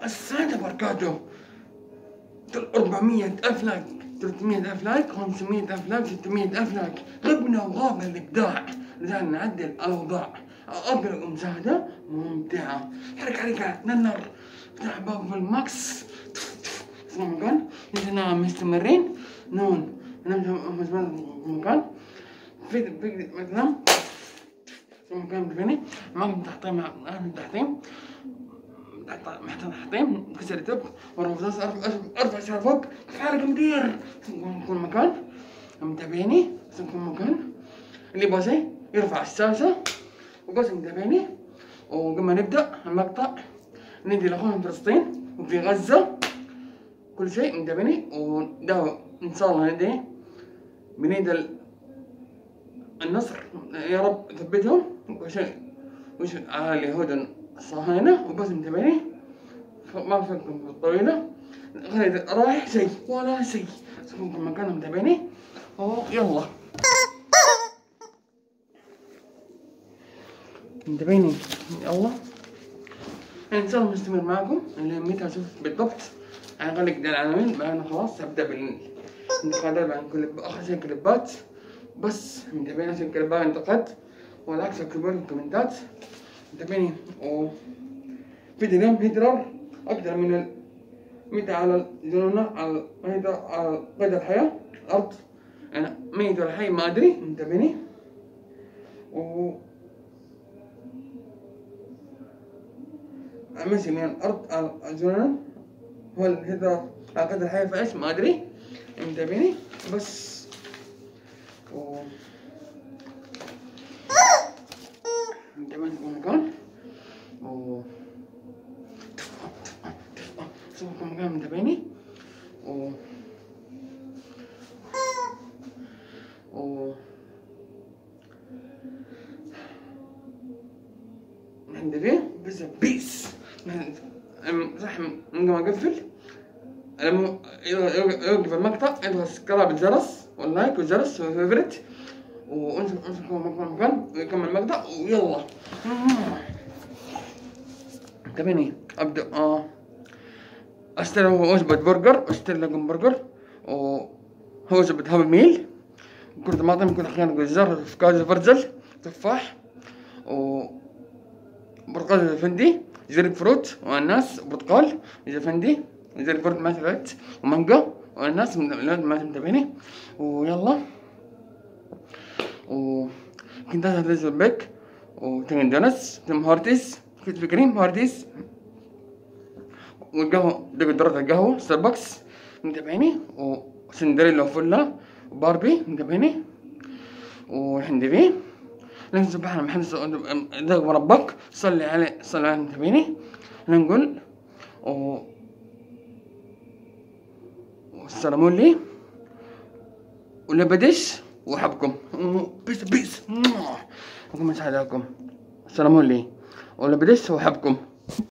السلام وبركاته. 400,000 لايك، 300,000 لايك، 500,000 لايك، 600,000 لايك. غبنا وغاب الإبداع لازم نعدل الأوضاع. أرجو المشاهدة ممتعة. حركة ننر، افتح باب في الماكس. في مكان نحن مستمرين نون نمشي في مكان في مثلا في مكان بفيني ما تحطيم تحطيم تحطيم كسر التب ورفض ارفع شعر فوق. كيف حالك مدير؟ كل مكان متابعيني في كل مكان. اللي باسي يرفع الشاشة وبس متابعيني. وقبل ما نبدأ المقطع ندي لأخونا فلسطين وفي غزة كل شيء متابعيني. وده إن شاء الله ندي بنيد النصر يا رب ثبتهم وش على اليهود الصهاينة. وبس متابعيني ما فيكم الطويلة رايح شيء ولا شيء سكنكم مكانهم متابعيني. يلا متابعيني يلا ان شاء الله مستمر معكم اللي متى اشوف بالضبط. انا اقول لك ده العناوين بعدين خلاص ابدا بالانتقادات بعد كل اخر شيء كليبات بس متابعيني عشان كليبات انتقد والعكس اكتبوا لي الكومنتات متابعيني. فيديو اليوم هتلر اكثر من 100 على الجنون على قيد الحياة الارض. انا ميت ولا حي ما ادري متابعيني. ماشي من الارض على الجنون هو الهجرة على قيد الحياة في ايش ما ادري متابعيني بس. متابعيني في مكان شوفوا مكان متابعيني عندي بس بيس صح. من قبل ما اقفل لما يوقف المقطع يضغط سكراب الجرس واللايك والجرس والفيفرت وانسى مكان ويكمل المقطع ويلا تابعني. ابدا اشتري وجبة برجر، اشتري لكم برجر ووجبة هابي ميل كرة طماطم كل احيانا جزر فكاهة فرزل تفاح وبرتقال فندي جريب فروت واناس وبرتقال فندي جريب فروت ما تبعت ومانجا واناس ما متابعيني. ويلا وكنت هذا البيك وتين دونتس تم هارتيس كنت كريم هارتيس والقهوة درجة القهوة ستاربكس متابعيني. وسندريلا وفلا وباربي متابعيني. وعندي فيه لكن سبحان محمد ذاك ربك صلي عليه صلي على متابعيني. نقول والسلام لي ولا بدش وحبكم بيس بيس. وكم مساعدكم السلام لي ولا بدش وحبكم.